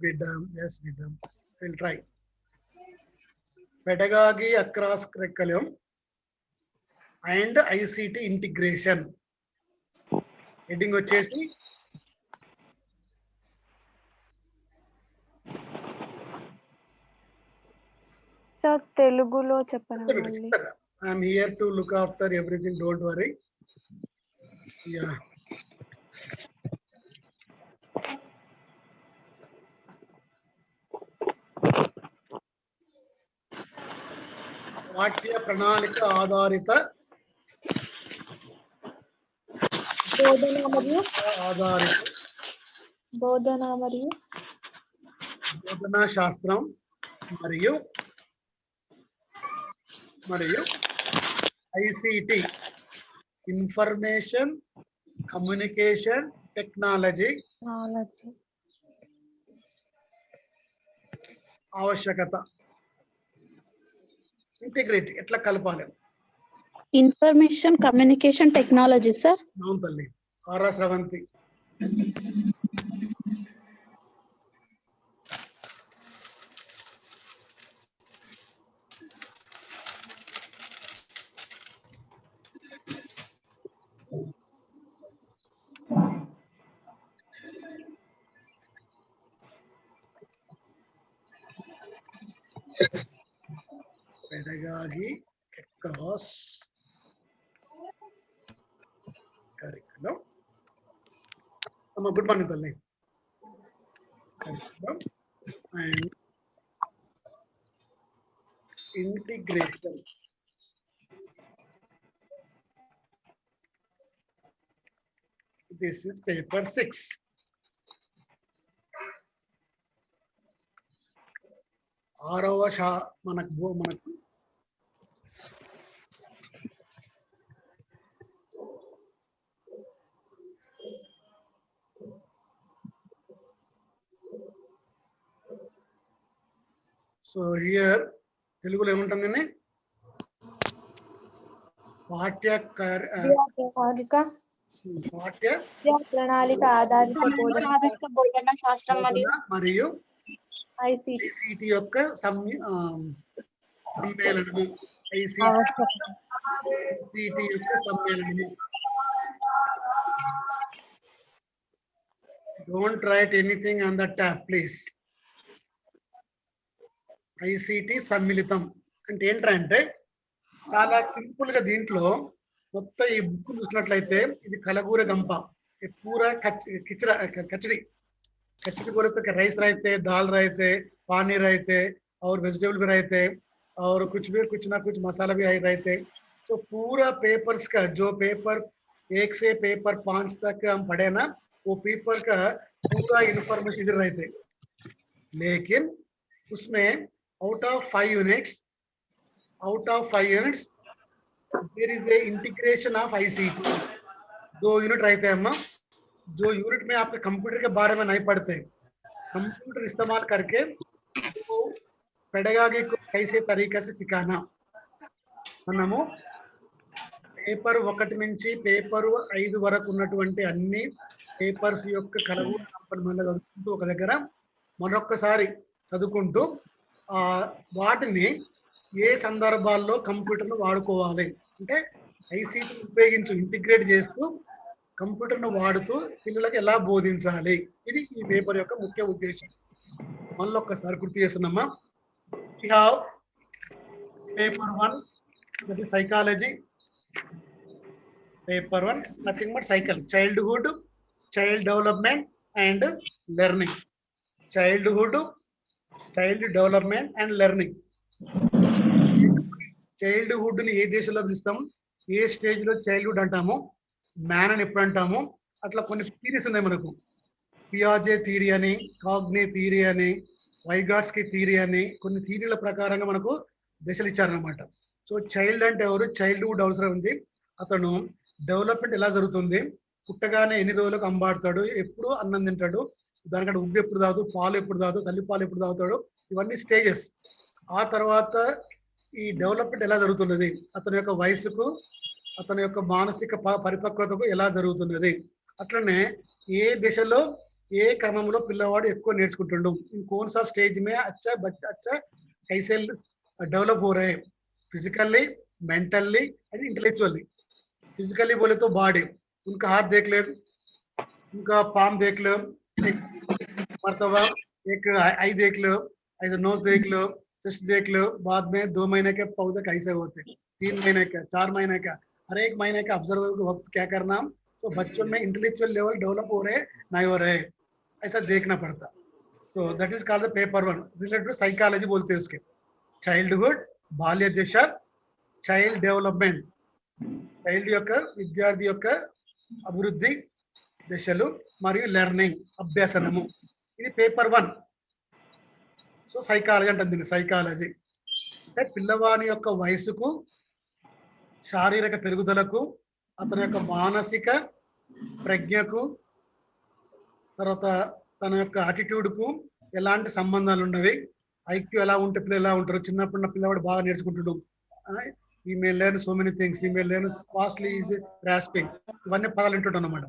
Yes, Vidam. We'll try. Pedagogy across curriculum and ICT integration. Heading వచ్చేసి sir తెలుగులో చెప్పండి మళ్ళీ. I'm here to look after everything, don't worry. Yeah. పాఠ్య ప్రణాళిక ఆధారిత బోధనా శాస్త్రం మరియు ఐసిటి ఇన్ఫర్మేషన్ కమ్యూనికేషన్ టెక్నాలజీ ఆవశ్యకత. ఇంటిగ్రేట్ ఎట్లా కలపాలి? Information communication technology sir. అవును తల్లి. ఆర్ఆ స్రవంతి. Pedagogy across curriculum. Good morning, Talli. Curriculum and integration. This is paper 6. ఆరవ మనకు సో హియర్ తెలుగులో ఏముంటుందండి? పాఠ్య ప్రణాళిక ఆధారిత బోధనా శాస్త్రం మరియు ఐసిటి యొక్క సమ్మేళనము. ఐసిటి యొక్క సమ్మేళనము. Don't write anything on the tab please. ICT సమ్మిళితం అంటే ఏంటంటే చాలా సింపుల్ గా దీంట్లో మొత్తం ఈ బుక్ చూసినట్లయితే ఇది కలగూర గంప, పూరా కచడి पूरे पे राइस रहते, दाल रहते, पानी रहते और वेजिटेबल भी रहते और कुछ ना कुछ मसाला भी रहते. तो पूरा पेपर्स का जो पेपर 1 से पेपर 5 तक हम पढ़े ना, वो पेपर का पूरा इंफॉर्मेशन इधर रहते. लेकिन उसमें out of 5 units there is a integration of ICT. 2 unit रहते हैं अम्मा, जो यूनिट में आपके कंप्यूटर के बारे में नहीं पढ़ते. कंप्यूटर इस्तेमाल करके तो पेडागॉजी को कैसे तरीके से सिखाना. మనము పేపర్ 1 నుంచి పేపర్ 5 వరకు ఉన్నటువంటి అన్ని పేపర్స్ యొక్క కలవు మన చదువుకుంటూ ఒక దగ్గర మరొకసారి చదువుకుంటూ వాటిని ఏ సందర్భాల్లో కంప్యూటర్ను వాడుకోవాలి అంటే ఐసిటి ఉపయోగించి ఇంటిగ్రేట్ చేస్తూ కంప్యూటర్ను వాడుతూ పిల్లలకు ఎలా బోధించాలి, ఇది ఈ పేపర్ యొక్క ముఖ్య ఉద్దేశం. మనలో ఒక్కసారి గుర్తు చేస్తున్నామా. We have paper 1, that is psychology. Paper 1, nothing but childhood, child development and learning. Child development and learning. Childhood ని ఏ దేశంలో పిలుస్తాం, ఏ స్టేజ్ లో చైల్డ్హుడ్ అంటాము, మ్యాన్ అని ఎప్పుడు అంటాము, అట్లా కొన్ని థీరీస్ ఉన్నాయి మనకు. పియాజే థీరీ అని, కాగ్నే థీరీ అని, వైగాట్స్కి థీరీ అని, కొన్ని థీరీల ప్రకారంగా మనకు దశలు ఇచ్చారనమాట. సో చైల్డ్ అంటే ఎవరు, చైల్డ్హుడ్ అవసరం ఉంది, అతను డెవలప్మెంట్ ఎలా జరుగుతుంది, పుట్టగానే ఎన్ని రోజులకు అంబాడుతాడు, ఎప్పుడు అన్నం తింటాడు, దానికంటే ఉగ్గు ఎప్పుడు తాగుతాడు, పాలు ఎప్పుడు తాగుతాడు, తల్లిపాలు ఎప్పుడు తాగుతాడు, ఇవన్నీ స్టేజెస్. ఆ తర్వాత ఈ డెవలప్మెంట్ ఎలా జరుగుతున్నది, అతని యొక్క వయసుకు అతని యొక్క మానసిక పరిపక్వతకు ఎలా జరుగుతున్నది, అట్లనే ఏ దిశలో ఏ క్రమంలో పిల్లవాడు ఎక్కువ నేర్చుకుంటుండు, कौन सा स्टेज में अच्छा बच्चा अच्छा कैसे डेवलप हो रहे हैं physically, mentally and intellectually. Physically बोले तो बॉडी, उनका हाथ देख ले, उनका पाम देख लो, एक मर्तबा एक आई देख लो, ऐसे नोज देख लो, चेस्ट देख लो। बाद में 2 महीने के पौधे कैसे होते, 3 महीने का, 4 महीने का, हर एक महीने का ऑब्जर्वर के वक्त क्या करना, तो बच्चों में इंटेलेक्चुअल लेवल डेवलप हो रहे नहीं हो रहे, ऐसा देखना पड़ता। तो that is called the paper 1 related to psychology बोलते हैं उसके। చైల్డ్హుడ్ బాల్య దశ, చైల్డ్ డెవలప్మెంట్ చైల్డ్ యొక్క విద్యార్థి యొక్క అభివృద్ధి దశలు మరియు లెర్నింగ్ అభ్యాసనము, ఇది పేపర్ 1। సో సైకాలజీ అంటుంది దీన్ని, సైకాలజీ అంటే పిల్లవాని యొక్క వయసుకు, శారీరక పెరుగుదలకు, అతని యొక్క మానసిక ప్రజ్ఞకు, తర్వాత తన యొక్క అటిట్యూడ్కు ఎలాంటి సంబంధాలు ఉన్నవి, ఐక్యూ ఎలా ఉంటే పిల్లలు ఎలా ఉంటారు, చిన్నప్పుడు పిల్లవాడు బాగా నేర్చుకుంటాడు, he may learn so many things, he may learn fastly is grasping, ఇవన్నీ పదాలు వింటుంటాం అన్నమాట।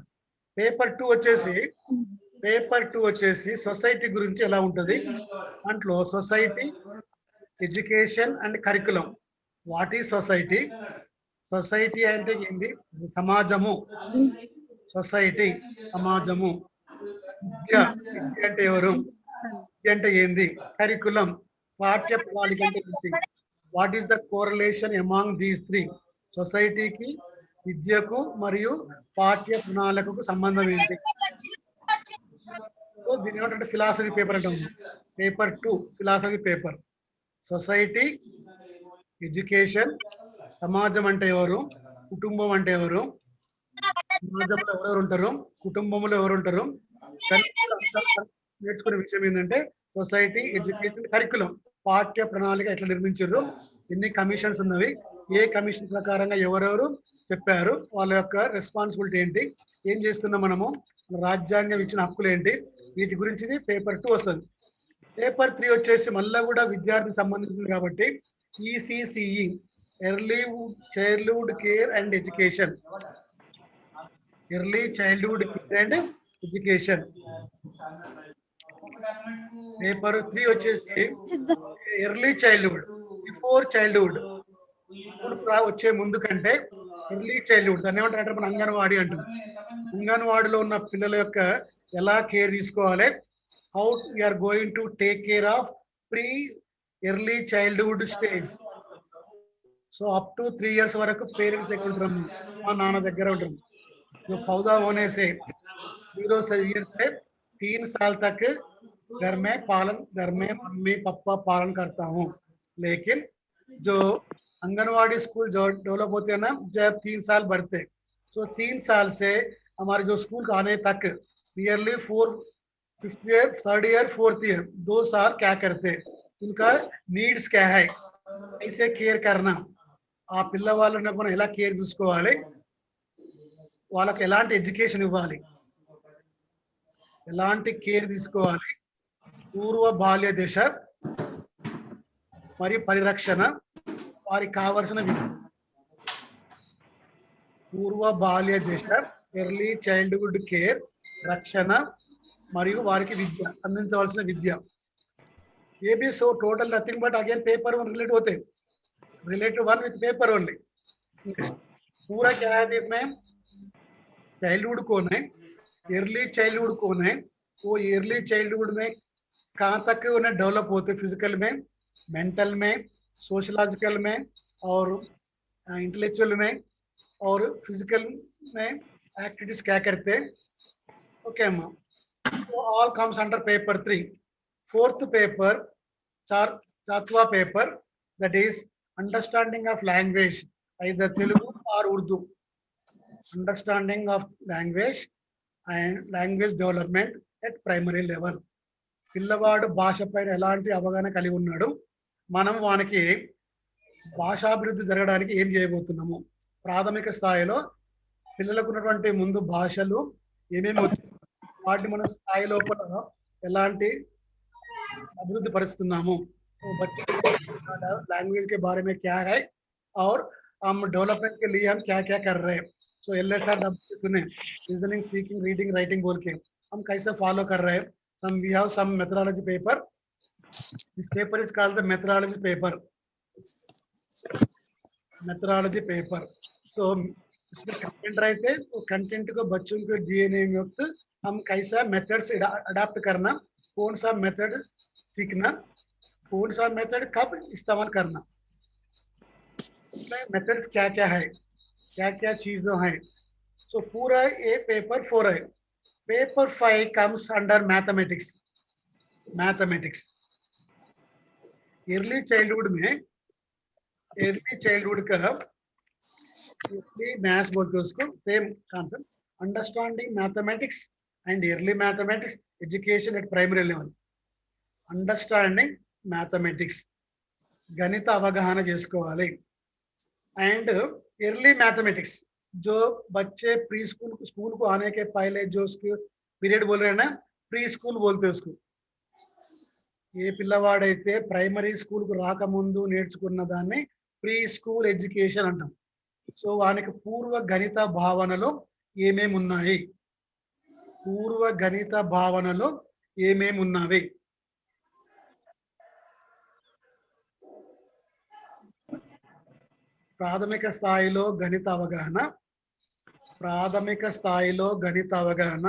పేపర్ 2 వచ్చేసి సొసైటీ గురించి ఎలా ఉంటుంది, దాంట్లో society, education and curriculum. What is society? Society అంటే ఏంటి? సమాజము, సొసైటీ సమాజము। విద్య అంటే ఎవరు, విద్య అంటే ఏంది, కరికులం పాఠ్య ప్రణాళిక అంటే ఏంటి, what is the correlation among these 3? సొసైటీకి, విద్యకు మరియు పాఠ్య ప్రణాళికకు సంబంధం ఏంటి? సో దీని ఏమంటే ఫిలాసఫీ పేపర్ అంటాం, paper 2 philosophy paper. Society, education, సమాజం అంటే ఎవరు, కుటుంబం అంటే ఎవరు, సమాజంలో ఎవరెవరు ఉంటారు, కుటుంబంలో ఎవరు ఉంటారు, నేర్చుకునే విషయం ఏంటంటే సొసైటీ, ఎడ్యుకేషన్, కరికులం పాఠ్య ప్రణాళిక ఎట్లా నిర్మించారు, ఎన్ని కమిషన్స్ ఉన్నవి, ఏ కమిషన్ ప్రకారంగా ఎవరెవరు చెప్పారు, వాళ్ళ యొక్క రెస్పాన్సిబిలిటీ ఏంటి, ఏం చేస్తున్నాం మనము, రాజ్యాంగం ఇచ్చిన హక్కులు ఏంటి, వీటి గురించి పేపర్ 2 వస్తుంది। పేపర్ 3 వచ్చేసి మళ్ళీ కూడా విద్యార్థికి సంబంధించింది కాబట్టి ECCE, early childhood care and education, early childhood care and education. Paper 3 వచ్చేసి ఎర్లీ చైల్డ్హుడ్, బిఫోర్ చైల్డ్హుడ్, ఇప్పుడు వచ్చే ముందు కంటే ఎర్లీ చైల్డ్హుడ్, దాన్ని ఏమంటారంటే మన అంగన్వాడీ అంటాం। అంగన్వాడీలో ఉన్న పిల్లల యొక్క ఎలా కేర్ తీసుకోవాలి, how we are going to take care of pre early childhood stage. So up to 3 years వరకు పేరెంట్స్ దగ్గర ఉంటారు, మా నాన్న దగ్గర ఉంటారు। जो पौधा होने से 0 years से 3 साल तक घर में मम्मी पापा पालन करता हूँ। लेकिन जो आंगनवाड़ी स्कूल जो डेवलप होते हैं ना, जब 3 साल बढ़ते, सो 3 साल से हमारे जो स्कूल आने तक nearly 5th year, 3rd year, 4th year 2 साल क्या करते, उनका नीड्स क्या है, ऐसे केयर करना, ఆ పిల్లవాళ్ళని మనం ఎలా కేర్ చూసుకోవాలి, వాళ్ళకి ఎలాంటి ఎడ్యుకేషన్ ఇవ్వాలి, ఎలాంటి కేర్ తీసుకోవాలి, పూర్వ బాల్య దశ మరియు పరిరక్షణ, వారికి కావలసిన పూర్వ బాల్య దశ, ఎర్లీ చైల్డ్హుడ్ కేర్, రక్షణ మరియు వారికి విద్య, అందించవలసిన విద్య। ये भी so total nothing but again paper 1 relate होते, रिलेटेड 1 विथ पेपर ओनली। पूरा क्या है इसमें, चाइल्डहुड कौन है, अर्ली चाइल्डहुड कौन है, वो अर्ली चाइल्डहुड में कहाँ तक उन्हें डेवलप होते, फिजिकल में, मेंटल में, सोशलॉजिकल में और इंटेलेक्चुअल में, और फिजिकल में एक्टिविटीज क्या करते हैं। ओके अम्मा, all comes under paper 3। 4th paper, 4वां paper, that is understanding of language, either Telugu or Urdu, understanding of language and language development at primary level। పిల్లవాడు భాష పైన ఎలాంటి అవగాహన కలిగి ఉన్నాడు, మనం వానికి భాషాభివృద్ధి జరగడానికి ఏం చేయబోతున్నాము, ప్రాథమిక స్థాయిలో పిల్లలకు ఉన్నటువంటి ముందు భాషలు ఏమేమి వచ్చాయి, వాటిని మన స్థాయి లోపల ఎలాంటి अभिवृद्धि परिస్తున్నాము, बच्चे लैंग्वेज के बारे में क्या है और हम डेवलपमेंट के लिए हम क्या क्या कर रहे हैं। सो LSR सुने, लिसनिंग, स्पीकिंग, रीडिंग, राइटिंग बोल के हम कैसे फॉलो कर रहे हैं. Some we have some methodology paper. This paper is called the methodology paper. Methodology paper. So इसमें कंटेंट रहते हैं, तो कंटेंट को बच्चों को दिए नहीं वक्त हम कैसा मेथड्स अडाप्ट करना, कौन सा मेथड सीखना, कौन सा मेथड कब इस्तेमाल करना, मेथड्स क्या क्या है, क्या क्या चीजें हैं. सो पूरा ये पेपर 4 है. Paper 5 comes under mathematics. Mathematics early childhood में, अर्ली चाइल्डहुड का मैथ्स बोलते हैं उसको, same concept. Understanding mathematics and early mathematics education at primary level. Understanding mathematics गणित అవగాహన చేసుకోవాలి. एंड अर्ली मैथमेटिक्स जो बच्चे प्री स्कूल को आने के पहले जो उसके पीरियड बोल रहे हैं ना, प्री स्कूल बोलते हैं उसको. ఏ పిల్లవాడైతే ప్రైమరీ స్కూల్ కు రాకముందు నేర్చుకున్న దాన్ని ప్రీ స్కూల్ ఎడ్యుకేషన్ అంటాం. సో వానికి పూర్వ గణిత భావనలో ఏమేమి ఉన్నాయి, పూర్వ గణిత భావనలో ఏమేమి ఉన్నవి. ప్రాథమిక స్థాయిలో గణిత అవగాహన, ప్రాథమిక స్థాయిలో గణిత అవగాహన,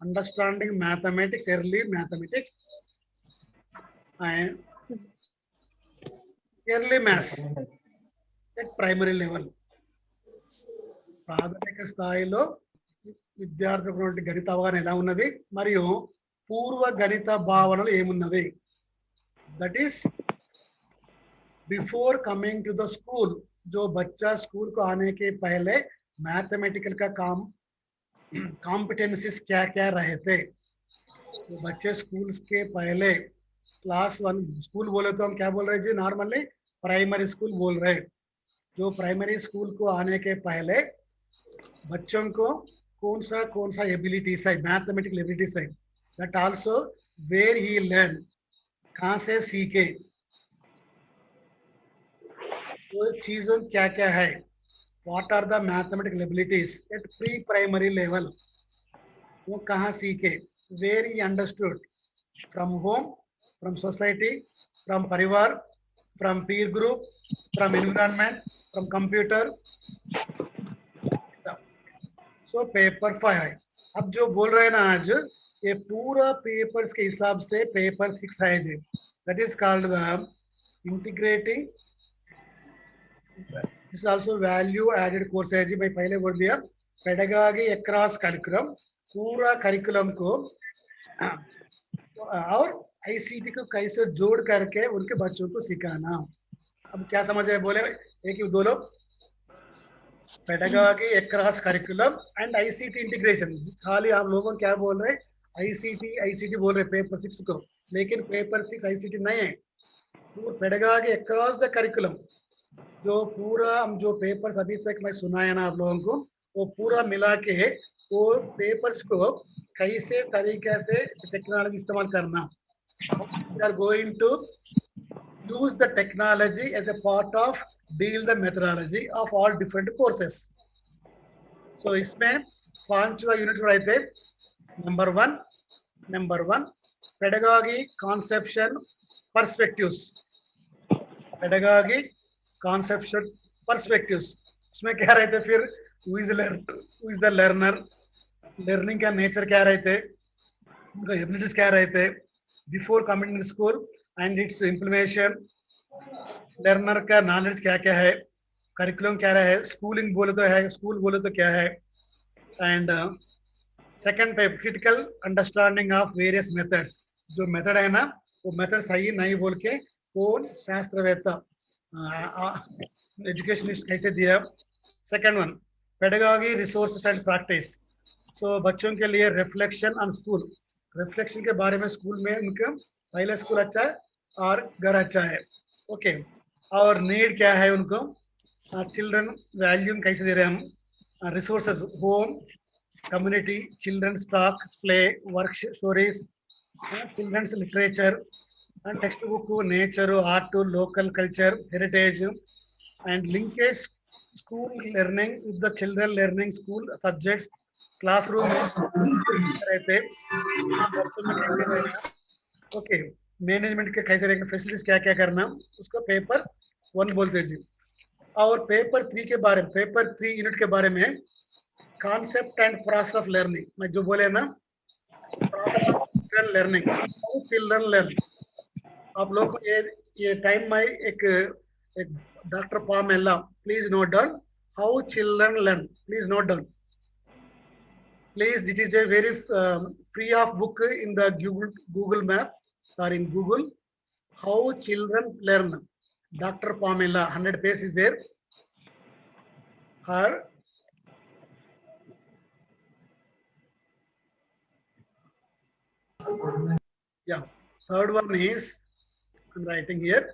understanding mathematics, early mathematics and early maths at primary level. ప్రాథమిక స్థాయిలో విద్యార్థులకు గణిత అవగాహన ఎలా ఉన్నది మరియు పూర్వ గణిత భావనలు ఏమున్నవి. That is before coming to the school. जो बच्चा स्कूल को आने के पहले मैथमेटिकल का कॉम्पिटेंसीज क्या क्या रहते. तो बच्चे स्कूल के पहले क्लास 1 स्कूल बोले तो हम क्या बोल रहे हैं जी, नॉर्मली प्राइमरी स्कूल बोल रहे हैं. जो प्राइमरी स्कूल को आने के पहले बच्चों को कौन सा एबिलिटीज है, मैथमेटिकल एबिलिटीज है, that also where he learn, कहाँ से सीखे, वो चीजों क्या क्या है, what are the mathematical abilities at pre primary level, वो कहाँ सीखे, where he understood, from home, from society, from parivar, from peer group, from environment, from computer. So paper 5 है. अब जो बोल रहे हैं ना आज, ये पूरा पेपर्स के हिसाब से पेपर 6 है जी. That is called the integrating. This is also value added course है जी. मैं पहले बोल दिया pedagogy across curriculum, पूरा curriculum को और आईसीटी को कैसे जोड़ करके उनके बच्चों को सिखाना. अब क्या समझ आए, बोले एक ही दो लोग. Pedagogy across curriculum and ICT integration. खाली आप लोगों क्या बोल रहे, आईसीटी बोल रहे पेपर 6 को, लेकिन पेपर 6 आईसीटी नहीं है. तो पेडागॉजी अक्रॉस द करिकुलम जो पूरा हम जो पेपर्स अभी तक मैं सुनाया ना आप लोगों को, वो पूरा मिला के वो पेपर्स को कैसे तरीके से टेक्नोलॉजी इस्तेमाल करना. We are going to use the technology as a part of deal the methodology of all different courses. So इसमें 5वां यूनिट रहते. Number one pedagogy conception perspectives. pedagogy conception perspectives. इसमें क्या रहते फिर, who is the learner, learning का nature क्या रहते, उनका abilities क्या रहते, before coming in school and it's implementation, learner का नॉलेज क्या क्या है, करिकुलम क्या है, स्कूलिंग बोले तो है, स्कूल बोले तो क्या है, एंड सेकंड पे critical understanding of various methods. जो मेथड है ना वो मेथड सही नहीं बोल के कौन शास्त्रवेत्ता एजुकेशनिस्ट कैसे दिया. Second one pedagogy resources and practice. So बच्चों के लिए रिफ्लेक्शन ऑन स्कूल, रिफ्लेक्शन के बारे में स्कूल में उनका पहले स्कूल अच्छा है और घर अच्छा है. ओके. और नीड क्या है उनको, चिल्ड्रन वैल्यू कैसे दे रहे हैं हम, resources home, community, children's talk, play, work stories, children's literature, textbook, nature, art, local culture, heritage, and linkage school learning with the children learning school subjects, classroom रहते okay management के कैसे रहेंगे facilities क्या क्या करना उसको paper 1 बोलते जी और पेपर 3 के बारे में पेपर 3 यूनिट के बारे में concept and process of learning मैं जो बोले ना process of children learning how children learn आप लोग को ये टाइम में एक doctor Pamela please note down how children learn please note down please it is a very free of book in the google map sorry in google how children learn Dr. Pamela 100 pages is there her yeah third one is I'm writing here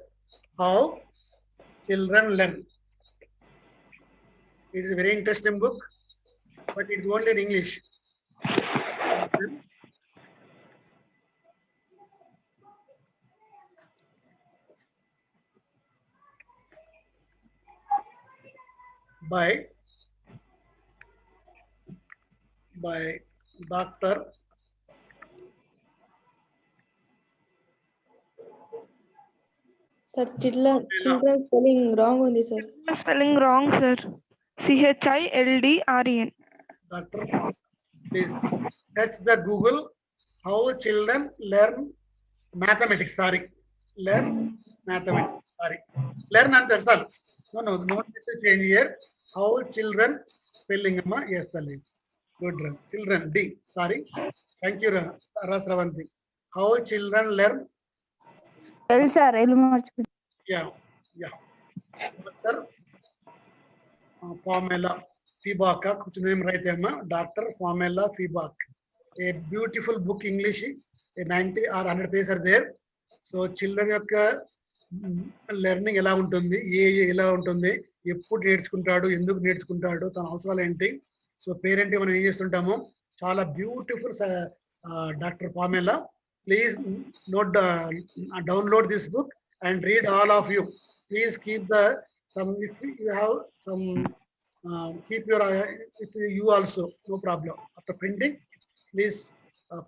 how children learn it is a very interesting book but it's only in English. By Dr. Sir, children spelling wrong on this, sir. Spelling wrong, sir. CHILDREN. Doctor, please touch the Google. How children learn mathematics. Sorry, learn mathematics. Sorry, learn and result. No, not to change here. How children spelling? Yes, the name. Good. Children. D. Sorry. Thank you, Rasravanti. How children learn? Well, sir, Yeah. Doctor Pamela Fibak, कुछ name रहते हैं Dr. Pamela Fibak. A beautiful book English. A 90 or 100 pages are there. So children యొక్క learning ఎలా ఉంటుంది ఎలా ఉంటుంది ఎప్పుడు నేర్చుకుంటాడు ఎందుకు నేర్చుకుంటాడు తన అవసరాలు ఏంటి సో పేరెంట్ మనం ఏం చేస్తుంటామో చాలా beautiful doctor Pamela please note download this book and read all of you. Please keep the some if you have some keep your with you also no problem. After printing, please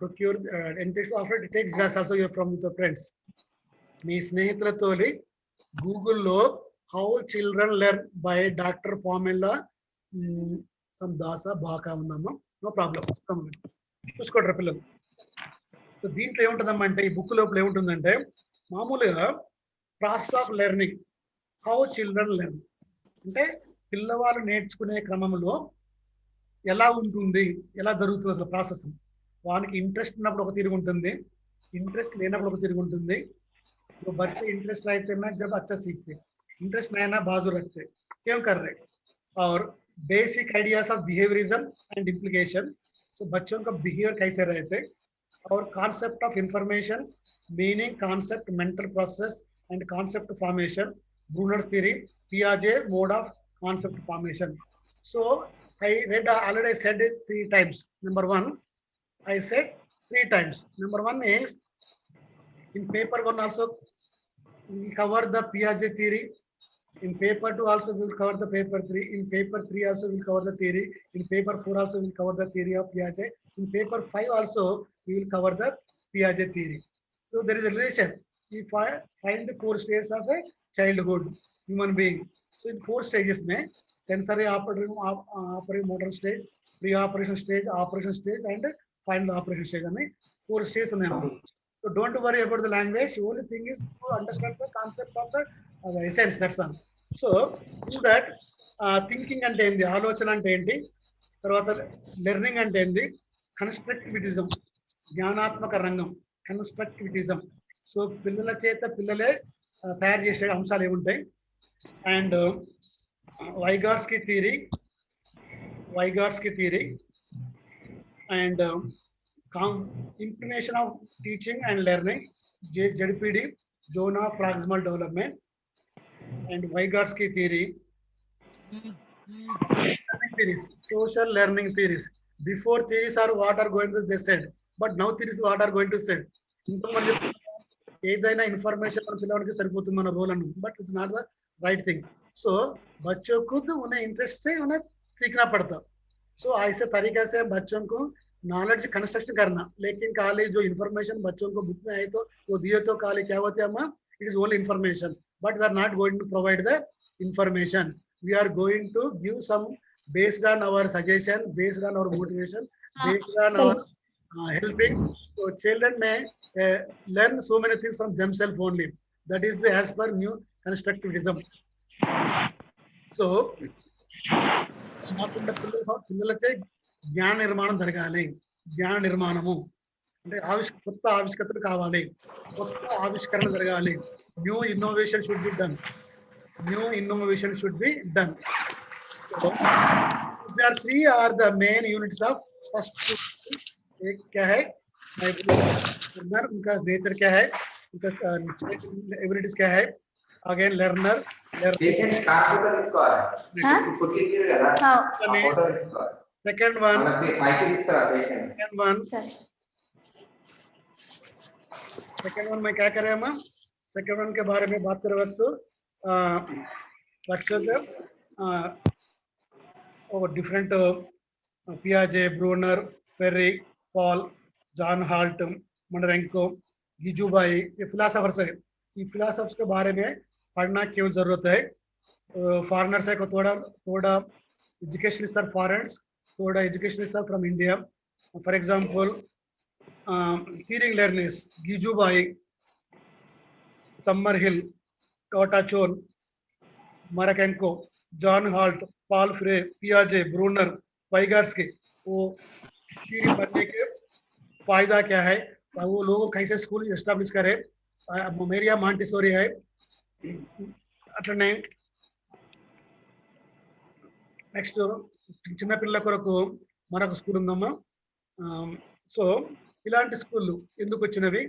procure and take just also you from the friends. మీ స్నేహితులతోని గూగుల్లో how children learn by doctor Pamela సమ్ దాసా బాకా ఉందమ్మా no problem చూసుకోండి పిల్లలు so దీంట్లో ఏముంటుందమ్మా అంటే ఈ బుక్ లోపల ఏముంటుందంటే మామూలుగా process of learning how children learn అంటే పిల్లవాళ్ళు నేర్చుకునే క్రమంలో ఎలా ఉంటుంది ఎలా జరుగుతుంది అసలు ప్రాసెస్ వానికి ఇంట్రెస్ట్ ఉన్నప్పుడు ఒక తిరిగి ఉంటుంది ఇంట్రెస్ట్ లేనప్పుడు ఒక తిరిగి ఉంటుంది जो बच्चे इंटरेस्ट रहते हैं जब अच्छा सीखते इंटरेस्ट नया बाजू रखते क्यों कर रहे और basic ideas of behaviourism and implication so बच्चों का बिहेवियर कैसे रहते और concept of information meaning concept mental process and concept formation Bruner theory पियाजे mode of concept formation so I read already said it 3 times number 1 I said 3 times number 1 is in paper 1 also we will cover the Piaget theory. In paper 2 also we will cover the paper 3. In paper 3 also we will cover the theory. In paper 4 also we will cover the theory of Piaget. In paper 5 also we will cover the Piaget theory. So there is a relation. We find the 4 stages of a childhood human being. So in 4 stages mein sensory operative motor stage, pre-operation stage, operation stage and final operation stage ani 4 stages unnayamma. So don't worry about the language. The only thing is to understand the concept of the essence. That's all. So through that, thinking and endi, alochana ante enti, tarvata learning ante endi, constructivism, జ్ఞానాత్మక రంగం, constructivism. So పిల్లల చేత పిల్లలే తయారు చేసే అంశాలు ఏముంటాయి and వైగాట్స్కి theory and implementation of teaching and learning, ZPD, zone of proximal development, and Vygotsky theory, theories, social learning theories. Before theories are what are going to they said, but now theories what are going to said. ఏదైనా information మన పిల్లవాడికి సరిపోతుంది మన role అను but it's not the right thing so बच्चों को उन्हें interest से उन्हें सीखना पड़ता सो ऐसे तरीके से बच्चों को नॉलेज कंस्ट्रक्शन करना, लेकिन खाली जो इन्फॉर्मेशन बच्चों को बुक में है तो वो दिए तो खाली क्या होते हैं अम्मा, it is only information, but we are not going to provide the information, we are going to give some based on our suggestion, based on our motivation, based on our helping. So children may learn so many things from themselves only. That is as per new constructivism. So పిల్లలచే జ్ఞాన నిర్మాణం జరగాలి, జ్ఞాన నిర్మాణము అంటే కొత్త ఆవిష్కరణలు కావాలి, కొత్త ఆవిష్కరణ జరగాలి, new innovation should be done, new innovation should be done. There are three are the main units of first. एक क्या है, उनका नेचर क्या है, उनका एबिलिटीज क्या है, अगेन लर्नर सेकंड वन में क्या करें हम, सेकंड वन के बारे में बात कर वक्त different Piaget, Brunner, Ferrick, Paul, John Holt, Mandarenko, गिजुबाई, ये फिलोसोफर्स है. ये फिलोसोफर्स के बारे में पढ़ना क्यों जरूरत है. फॉरेनर्स है को थोड़ा एजुकेशनिस्ट आर फॉरेनर्स, थोड़ा educationist are from India. For example theory learners गिजुबाई, summer हिल, टोटा चोन, मरकेंको, जॉन हॉल्ट, पॉल फ्रे, पियाजे, ब्रूनर, वाइगाट्स्की, वो थ्योरी पढ़ने के फायदा क्या है, वो लोगों कैसे स्कूल एस्टाब्लिश करे. मेरिया मांटेसोरी है, अट्लने నెక్స్ట్ చిన్న పిల్లల కొరకు మరొక స్కూల్ ఉందమ్మా. సో ఇలాంటి స్కూళ్ళు ఎందుకు వచ్చినవి,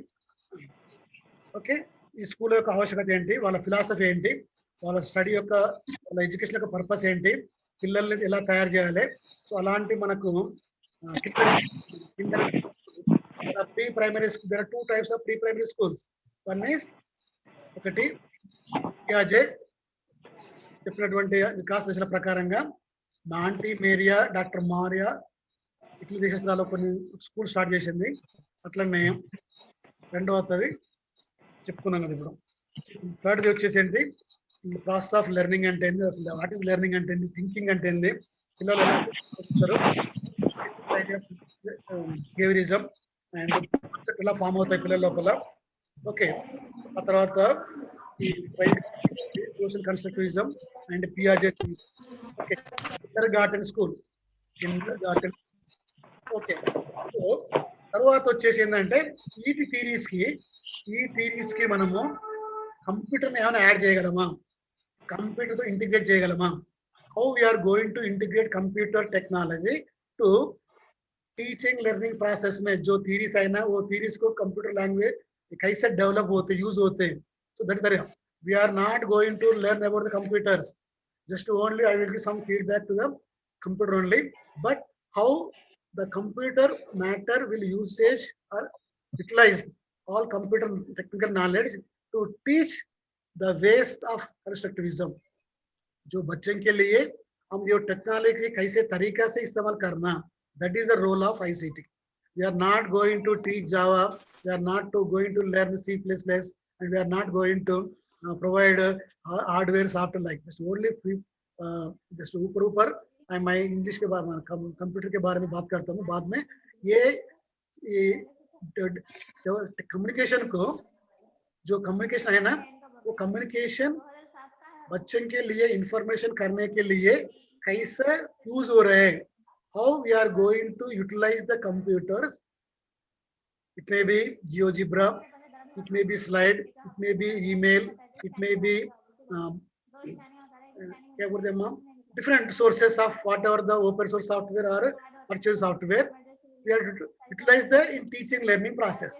ఓకే, ఈ స్కూల్ యొక్క ఆవశ్యకత ఏంటి, వాళ్ళ ఫిలాసఫీ ఏంటి, వాళ్ళ స్టడీ యొక్క వాళ్ళ ఎడ్యుకేషన్ యొక్క పర్పస్ ఏంటి, పిల్లల్ని ఎలా తయారు చేయాలి. సో అలాంటి మనకు pre primary school, there are 2 types of pre primary schools. One is ఒకటి పియాజే చెప్పినటువంటి వికాస్ దశల ప్రకారంగా aunty Maria, doctor Maria Italy దేశాలలో కొన్ని స్కూల్ స్టార్ట్ చేసింది. అట్లనే రెండవది చెప్పుకున్నాం కదా ఇప్పుడు. థర్డ్ది వచ్చేసి ఏంటి, ప్రాసెస్ ఆఫ్ లెర్నింగ్ అంటే ఏంటి, అసలు వాట్ ఈస్ లెర్నింగ్ అంటే ఏంటి, థింకింగ్ అంటే ఏంటి, పిల్లలు ఎలా చూస్తారు, బిహేవియరిజం అండ్ కాన్సెప్ట్ ఎలా ఫామ్ అవుతాయి పిల్లల లోపల. ఓకే, ఆ తర్వాత సోషల్ కన్స్ట్రక్టివిజం అండ్ పియాజే. Okay, kindergarten school, kindergarten. Okay, so తర్వాత వచ్చేసి ఏంటంటే ఈ థీరీస్ కి మనము కంప్యూటర్ని ఏమైనా యాడ్ చేయగలమా, కంప్యూటర్తో ఇంటిగ్రేట్ చేయగలమా. How we are going to integrate computer technology to teaching learning process में. जो थीरीज है ना, वो थीरीज को कंप्यूटर लैंग्वेज कैसे डेवलप होते, यूज होते हैं. So that is we are not going to learn about the computers, just only I will give some feedback to the computer only, but how the computer matter will usage or utilize all computer technical knowledge to teach the ways of constructivism. जो बच्चों के लिए हम ये technology कैसे तरीका से इस्तेमाल करना, that is the role of ICT. We are not going to teach Java, we are not going to learn C++, and we are not going to provide hardware software like this. Only just ऊपर मैं English के बारे में, computer के बारे में बात करता हूँ बाद में. ये कम्युनिकेशन को, जो कम्युनिकेशन है ना, वो कम्युनिकेशन बच्चों के लिए इंफॉर्मेशन करने के लिए कैसे यूज हो रहे हैं. How we are going to utilize the computers. It may be GeoGebra, it may be slide, it may be email, it may be different sources of whatever the open source software or purchase software. We are to utilize the in teaching learning process.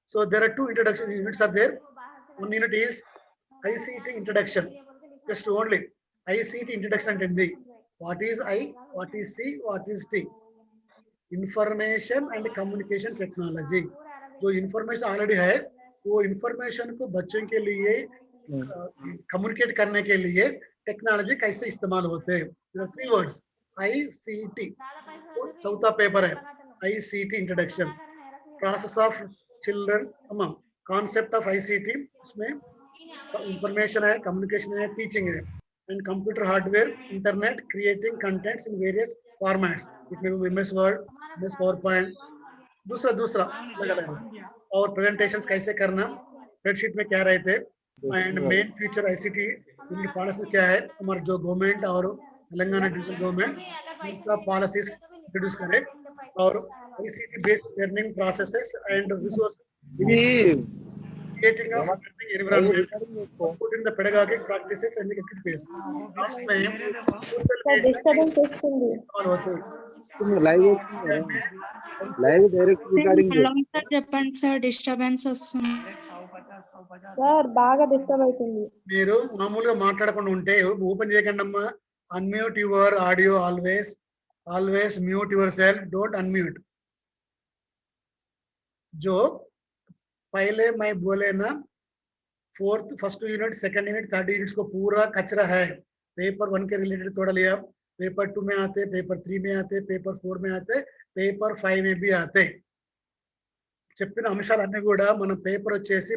So there are 2 introduction units are there. One unit is ICT introduction, just only ICT introduction and what is I, what is C, what is T. Information and communication technology. जो information already है, वो information को बच्चों के लिए communicate करने के लिए टेक्नोलॉजी कैसे इस्तेमाल होते हैं. 3 वर्ड्स ICT. चौथा पेपर है ICT introduction, process of children, concept of ICT इसमें information है, communication है, teaching है, and computer hardware, internet, creating contents in various formats. It may be MS Word, MS PowerPoint, दूसरा अलग-अलग है. और presentations कैसे करना, स्प्रेडशीट में क्या रहते हैं, एंड मेन फ्यूचर ICT इनकी पॉलिसीज क्या है, हमारे जो गवर्नमेंट और तेलंगाना डिजिटल गवर्नमेंट इनका पॉलिसीज इंट्रोड्यूस करें, और ICT based learning processes and resource creating of learning environment, putting the pedagogic practices and the education phase. Last में social media డిస్టర్బెన్స్ వస్తుంది. इस्तेमाल होते हैं. లైవ్ డైరెక్ట్ రికార్డింగ్ చెప్పండి సార్, డిస్టర్బెన్స్ వస్తుంది. సార్ బాగా డిస్టర్బ్ అవుతుంది. మీరు మామూలుగా మాట్లాడకుండా ఉంటే ఓపెన్ చేయకండి అమ్మా. Unmute your audio always mute yourself, don't unmute. जो पहले मैं बोले ना, first unit, second unit, third unit को पूरा कचरा है. पेपर 1 के रिलेटेड थोड़ा लिया, पेपर 2 में आते, पेपर 3 में आते, पेपर 4 में आते, पेपर 5 में भी आते. చెప్పిన అంశాలన్నీ కూడా మన పేపర్ వచ్చేసి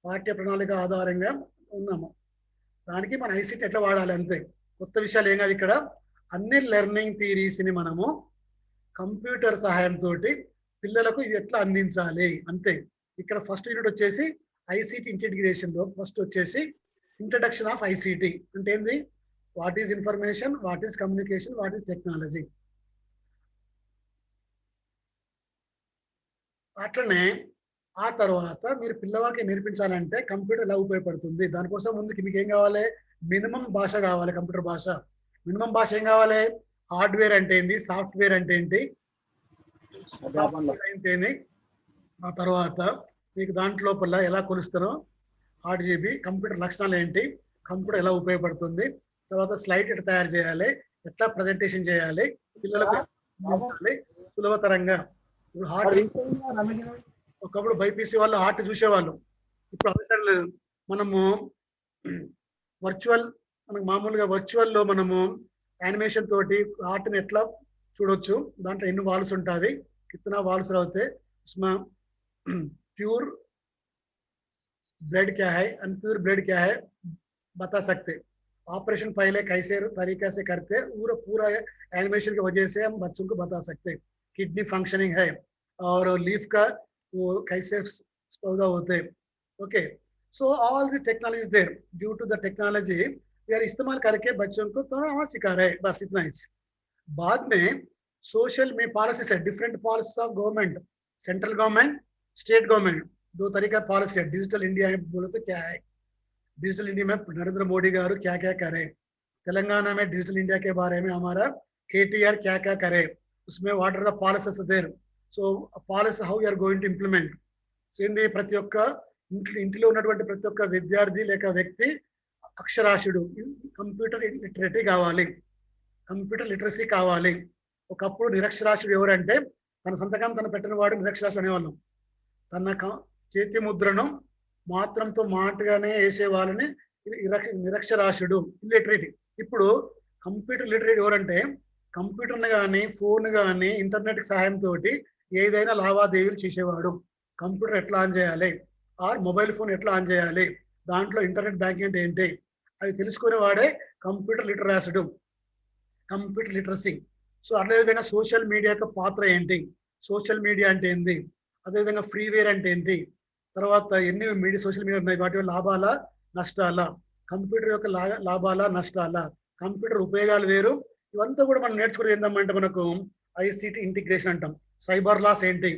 పాఠ్య ప్రణాళిక ఆధారంగా ఉన్నాము. దానికి మన ICT ఎట్లా వాడాలి అంతే, కొత్త విషయాలు ఏం కాదు. ఇక్కడ అన్ని లెర్నింగ్ థియరీస్ ని మనము కంప్యూటర్ సహాయంతో పిల్లలకు ఎట్లా అందించాలి అంతే. ఇక్కడ ఫస్ట్ యూనిట్ వచ్చేసి ICT ఇంటిగ్రేషన్ లో ఫస్ట్ వచ్చేసి ఇంట్రడక్షన్ ఆఫ్ ICT అంటే ఏంది, what is information, what is communication, what is technology. అట్లనే ఆ తర్వాత మీరు పిల్లవాడికి నేర్పించాలంటే కంప్యూటర్ ఎలా ఉపయోగపడుతుంది, దానికోసం ముందుకి మీకు ఏం కావాలి, మినిమం భాష కావాలి. కంప్యూటర్ భాష మినిమం భాష ఏం కావాలి, హార్డ్వేర్ అంటే ఏంటి, సాఫ్ట్వేర్ అంటే ఏంటి, ఏంటి, ఆ తర్వాత మీకు దాంట్లోపల ఎలా కొలుస్తారో 8 GB, కంప్యూటర్ లక్షణాలు ఏంటి, కంప్యూటర్ ఎలా ఉపయోగపడుతుంది, తర్వాత స్లైడ్ ఎట్లా తయారు చేయాలి, ఎట్లా ప్రజెంటేషన్ చేయాలి, పిల్లలకు సులభతరంగా. ఇప్పుడు ఒకప్పుడు బైపీసీ వాళ్ళు ఆర్ట్ చూసేవాళ్ళు, ఇప్పుడు అవసరం లేదు. మనము మనకు మామూలుగా వర్చువల్లో మనము యానిమేషన్ తోటి ఆర్ట్ని ఎట్లా చూడొచ్చు. దాంట్లో ఎన్ని వాల్స్ ఉంటాయి, कितना वाल्स रहते, उसमें प्योर ब्लड क्या है, अनप्योर ब्लड क्या है बता सकते. ऑपरेशन पहले कैसे तरीका से करते, पूरा एनिमेशन की वजह से हम बच्चों को बता सकते. किडनी फंक्शनिंग है और लीफ का वो कैसे पौधा होते. Okay, so all the technology there, due to the technology we are इस्तेमाल करके बच्चों को थोड़ा और सिखा रहे हैं, बस इतना ही. बाद में सोशल में पॉलिसीज है, different policies of government, central government, state government, दो तरीका पॉलिसी है. डिजिटल इंडिया बोले तो क्या है, डिजिटल इंडिया में नरेंद्र मोदी गारू क्या क्या करे, तेलंगाना में डिजिटल इंडिया के बारे में हमारा KTR क्या क्या करे, उसमें what are the policies there, so policy how you are going to implement. ఏంది, ప్రతి ఒక్క ఇంటిలో ఉన్నటువంటి ప్రతి ఒక్క విద్యార్థి లేక వ్యక్తి అక్షరాస్యుడు, కంప్యూటర్ లిటరసీ కావాలి, కంప్యూటర్ లిటరసీ కావాలి. ఒకప్పుడు నిరక్షరాస్యుడు ఎవరంటే తన సంతకం తను పెట్టిన వాడు నిరక్షరాస్యుడు అనేవాళ్ళం. తన చేతి ముద్రను మాత్రంతో మాటగానే వేసే వాళ్ళని నిరక్షరాస్యుడు, ఇల్లిటరేట్. ఇప్పుడు కంప్యూటర్ లిటరేట్ ఎవరంటే కంప్యూటర్ని కానీ ఫోన్ కానీ ఇంటర్నెట్ సహాయంతో ఏదైనా లావాదేవీలు చేసేవాడు. కంప్యూటర్ ఎట్లా ఆన్ చేయాలి, ఆర్ మొబైల్ ఫోన్ ఎట్లా ఆన్ చేయాలి, దాంట్లో ఇంటర్నెట్ బ్యాంకింగ్ అంటే ఏంటి, అవి తెలుసుకునేవాడే కంప్యూటర్ లిటరాసిడు, కంప్యూటర్ లిటరసీ. సో అదేవిధంగా సోషల్ మీడియా యొక్క పాత్ర ఏంటి, సోషల్ మీడియా అంటే ఏంటి, అదేవిధంగా ఫ్రీవేర్ అంటే ఏంటి, తర్వాత ఎన్ని మీడియా సోషల్ మీడియా ఉన్నాయి, వాటి లాభాల నష్టాల, కంప్యూటర్ యొక్క లాభాల నష్టాల, కంప్యూటర్ ఉపయోగాలు వేరు. ఇవంతా కూడా మనం నేర్చుకునేది ఏంటంటే మనకు ICT ఇంటిగ్రేషన్ అంటాం. సైబర్ లాస్ ఏంటి,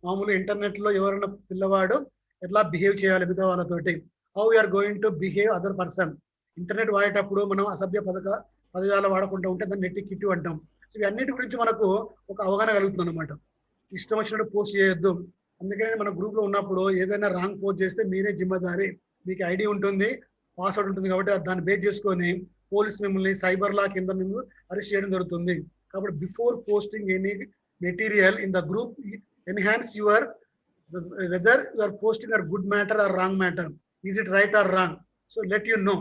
మామూలు ఇంటర్నెట్లో ఎవరైనా పిల్లవాడు ఎట్లా బిహేవ్ చేయాలి మిగతా వాళ్ళతోటి, how we are going to behave other person. Internet వాడేటప్పుడు మనం అసభ్య పదజాలు వాడకుండా ఉంటే దాన్ని నెట్టికిట్టు అంటాం. సో ఇవన్నిటి గురించి మనకు ఒక అవగాహన కలుగుతుంది అనమాట. ఇష్టం వచ్చినట్టు పోస్ట్ చేయొద్దు. అందుకని మన గ్రూప్లో ఉన్నప్పుడు ఏదైనా రాంగ్ పోస్ట్ చేస్తే మీరే జిమ్మదారి, మీకు ID ఉంటుంది, పాస్వర్డ్ ఉంటుంది, కాబట్టి దాన్ని బేస్ చేసుకొని పోలీస్ మిమ్మల్ని సైబర్ లా కింద మేము అరెస్ట్ చేయడం జరుగుతుంది. కాబట్టి before posting any material in the group enhance your whether you are posting are good matter or wrong matter, is it right or wrong. So let you know.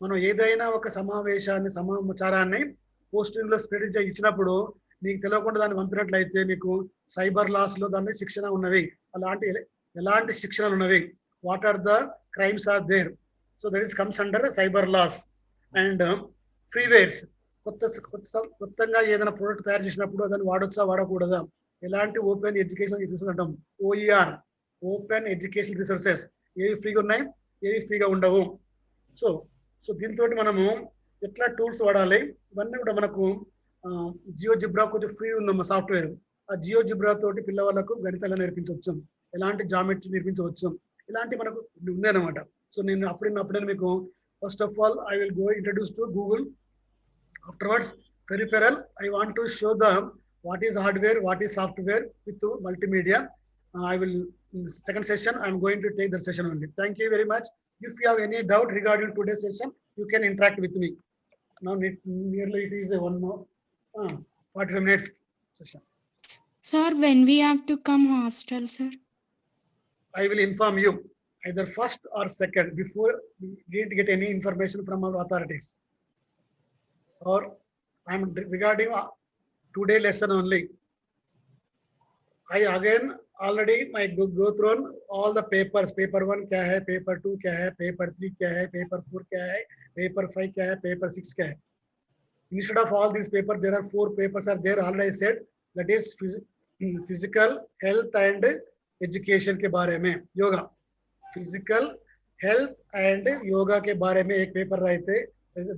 మనం ఏదైనా ఒక సమావేశాన్ని సమాచారాన్ని పోస్టింగ్ లో స్ప్రెడ్ ఇచ్చినప్పుడు మీకు తెలియకుండా దాన్ని పంపినట్లయితే మీకు సైబర్ లాస్ లో దాని శిక్షణ ఉన్నవి. ఎలాంటి శిక్షణలు ఉన్నవి, what are the crimes are there. So that is comes under cyber laws. And freewares, కొత్తగా ఏదైనా ప్రోడక్ట్ తయారు చేసినప్పుడు దాన్ని వాడొచ్చా వాడకూడదా, ఎలాంటి ఓపెన్ ఎడ్యుకేషన్ రిసోర్సెస్ అంటాం, ఓఈఆర్, ఓపెన్ ఎడ్యుకేషన్ రిసోర్సెస్, ఏవి ఫ్రీగా ఉన్నాయి ఏవి ఫ్రీగా ఉండవు. సో దీంతో మనము ఎట్లా టూల్స్ వాడాలి ఇవన్నీ కూడా మనకు జియోజిబ్రా కొంచెం ఫ్రీ ఉందమ్మా సాఫ్ట్వేర్. ఆ జియోజిబ్రా తోటి పిల్లవాళ్ళకు గణితాలు నేర్పించవచ్చు, ఎలాంటి జామెట్రీ నేర్పించవచ్చు, ఇలాంటి మనకు ఉన్నాయన్నమాట. సో నేను అప్పుడే మీకు first of all I will go introduce to Google. Afterwards, peripheral, I want to show them what is hardware, what is software with multimedia. I will, in the second session, I am going to take that session only. Thank you very much. If you have any doubt regarding today's session, you can interact with me. Now, nearly it is a 45 minutes session. Sir, when we have to come hostel, sir? I will inform you either first or second before we get any information from our authorities. Or I am regarding today lesson only. I again already go through all the papers. Paper 1 क्या है, paper 2 क्या है, paper 3 क्या है, paper 4 क्या है, paper 5 क्या है, paper 6 क्या है. Instead of all these papers, there are 4 papers are there. Already I said that is physical health and education के बारे में, yoga. Physical health and yoga के बारे में एक paper रहते,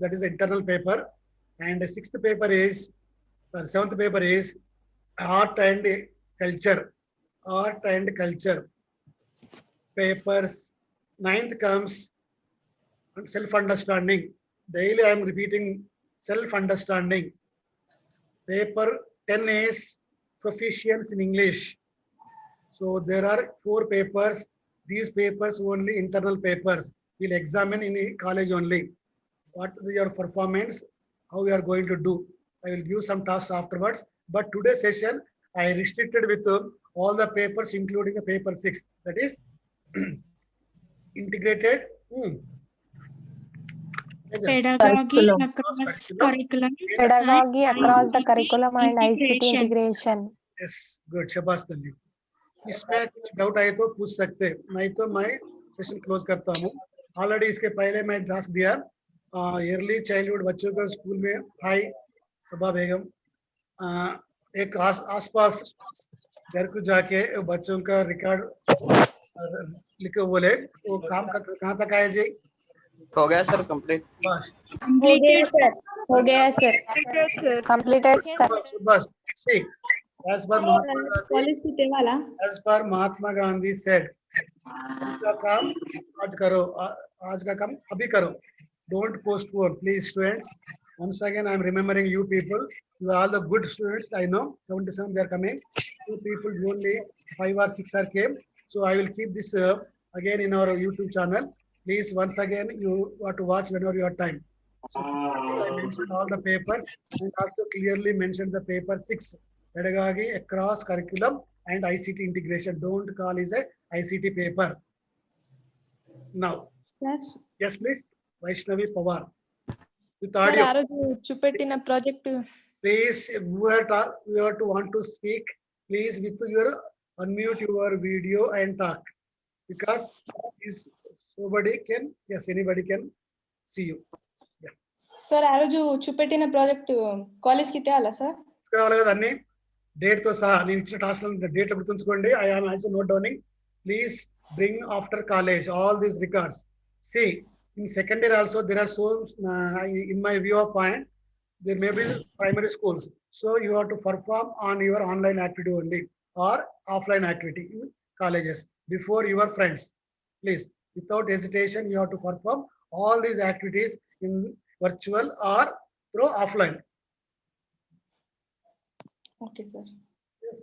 that is internal paper. And the seventh paper is art and culture. Art and culture. Papers 9th comes self-understanding. Daily I am repeating self-understanding. Paper 10 is proficiency in English. So there are 4 papers. These papers only internal papers. We'll examine in the college only. What is your performance? How we are going to do. I will give some tasks afterwards. But today's session, I restricted with all the papers, including the paper 6. That is integrated Pedagogy across curriculum. Pedagogy across the curriculum and ICT integration. Yes, good. शाबाश तन्वी. इसमें doubt आए तो पूछ सकते, नहीं तो मैं session close करता हूँ. ऑलरेडी इसके पहले मैं टास्क दिया अर्ली चाइल्डहुड बच्चों को स्कूल में. हाय सबा बेगम, एक आसपास घर को जाके बच्चों का रिकॉर्ड लिखो बोले, वो काम कहाँ तक आए जी? हो गया सर कंप्लीट. बस हो गया सर completed sir. बस see, as per Mahatma Gandhi said, का काम आज का काम अभी करो. Don't postpone, please, students. Once again, I am remembering you people. You are all the good students. I know 77 they are coming. 2 people only 5 or 6 are came. So I will keep this again in our YouTube channel. Please, once again, you have to watch whenever you have time. So I mentioned all the papers and also clearly mentioned the paper 6, pedagogy across curriculum and ICT integration. Don't call it a ICT paper. Now, yes, please. Vaishnavi Pawar. With audio. Sir, చూపెట్టిన project. Please, you have to want to speak. Please, with your unmute your video and talk, because anybody can see you. Yeah. Sir, ఆ రోజు చూపెట్టిన project college కి తేవాలా sir? తీసుకురావాలి కదా అన్ని date తో సహా. నేను ఇచ్చిన టాస్క్ డేట్ గుర్తుంచుకోండి. I am also note downing. Please bring after college all these records. See, in second year also there are so in my view of point there may be primary schools, so you have to perform on your online activity only or offline activity in colleges before your friends. Please, without hesitation, you have to perform all these activities in virtual or through offline. Okay sir. Yes.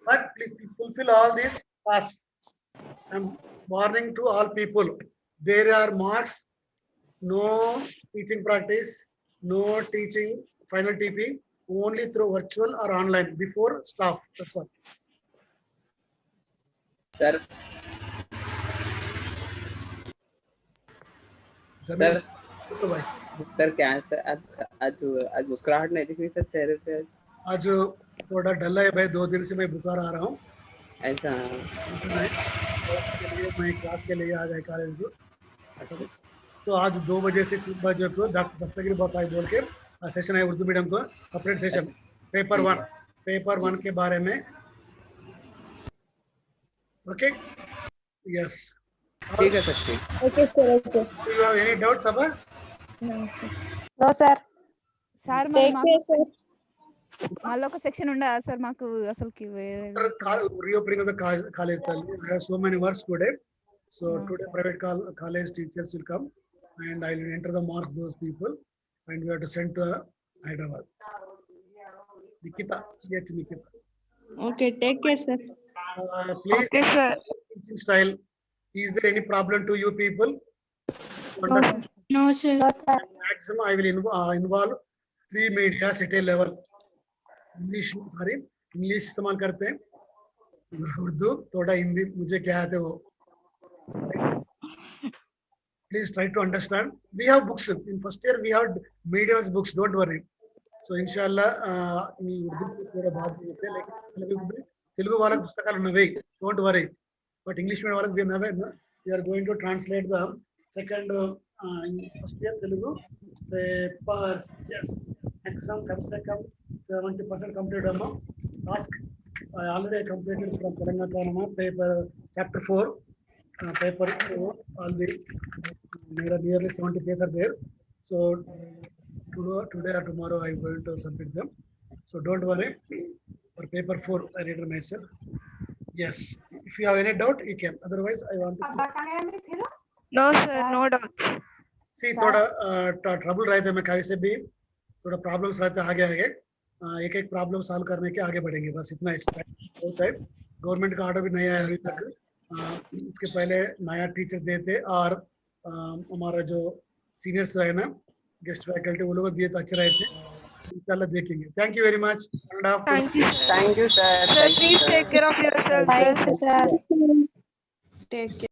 But please fulfill all these tasks. I am warning to all people. There are marks. No teaching practice, no teaching final TP, only through virtual or online before staff. That's all. Sir sir क्या है sir, आज आज आज मुस्कुराहट नहीं दिख रही sir चेहरे पे. आज थोड़ा डल है भाई, 2 दिन से मैं बुखार आ रहा हूँ। ऐसा मैं क्लास के लिए आ गए कॉलेज को। अच्छा तो आज 2 बजे से 3 बजे को डॉक्टर दत्तागिरी बहुत साहब बोल के सेशन है उर्दू मीडियम को, सेपरेट सेशन पेपर जी, 1, पेपर 1 के बारे में। ओके, यस, ठीक है सर, ठीक। Okay, sir. Okay. You have any doubts अब? No sir. సార్ మరి Take మాకు care, sir. మళ్ళీ ఒక సెక్షన్ ఉండదా సార్ మాకు అసలుకి వేరే Reopening of the college, I have so many works today. So No, today sir. private college teachers will come and I will enter the marks those people and we have to send to Hyderabad. Nikita, yes, Nikita. Okay, take care, sir. Please, Okay, sir. teaching style. Is there any problem to you people? No, sir. No sir. Maximum I will involve 3 media at a level. English इस्तेमाल करते हैं, उर्दू थोड़ा, हिंदी मुझे क्या आते वो। Please try to understand. We have books in first year. We have medium books. Don't worry. So inshallah, in Urdu थोड़ा बात करते हैं, लेकिन तेलुगु वाला पुस्तकाలు ఉన్నవి. Don't worry. But English में वाला we are going to translate the second in first year Telugu papers. Yes, exam कम से कम 70% complete अम्मा. Task I already completed from Telangana paper chapter 4. Paper 4, all the nearly 70 pages are there. So today or tomorrow I am going to submit them. So don't worry. For paper 4, I read myself. Yes. If you have any doubt, you can. Otherwise, I want to. No, sir, no doubts. See, थोड़ा trouble रहता है, मैं कभी से भी थोड़ा problems रहता है, आगे एक एक प्रॉब्लम सॉल्व करने के आगे बढ़ेंगे, बस इतना होता है। गवर्नमेंट का ऑर्डर भी नहीं आया अभी तक। इसके पहले नया टीचर्स देते और हमारा जो सीनियर्स रहे ना, गेस्ट फैकल्टी, वो लोग दिए तो अच्छे रहते। इंशाल्लाह देखेंगे। Thank you very much. Thank you, sir. Thank you, sir. Sir, please take care of yourself, sir. Thank you sir. Take care.